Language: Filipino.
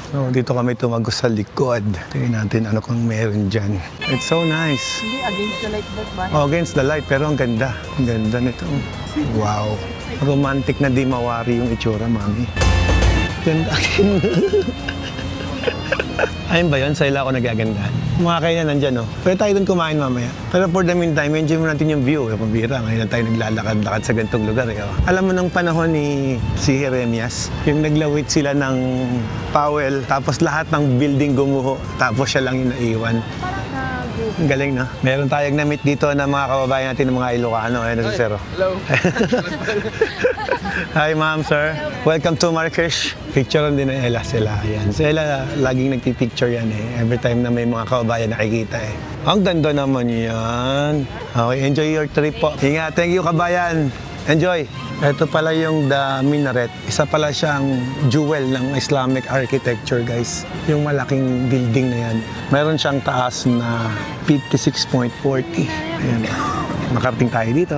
So, dito kami tumagos sa likod. Tingnan natin ano kung meron dyan. It's so nice. Hindi, against the light that ba? Oh, against the light, pero ang ganda. Ang ganda nito. Wow. Romantic na di mawari yung itsura, mami. Ganda. Ayun ba yun? Sa ila ako nagaganda. Mga kaya nandyan, no? Pwede tayo dun kumain mamaya. Pero for the meantime, enjoy mo natin yung view. Pambira, ngayon na tayo naglalakad-lakad sa ganitong lugar. Oh. Alam mo nung panahon ni si Jeremias, yung naglawit sila ng Powell, tapos lahat ng building gumuho, tapos siya lang yung naiwan. Ang galing, no? Meron tayong na-meet dito na mga kababayan natin ng mga Ilocano. Ayun na si Sir. Hello. Hi, ma'am, sir. Welcome to Marrakesh. Picturean din na Ella sila. Ayan. So, Ella, laging nagpipicture yan eh. Every time na may mga kababayan nakikita eh. Ang ganda naman yan. Okay, enjoy your trip po. Ingat. Thank you, kabayan. Enjoy. Ito pala yung The Minaret. Isa pala siyang jewel ng Islamic architecture, guys. Yung malaking building na yan. Meron siyang taas na 56.40. Ayan. Makarating tayo dito.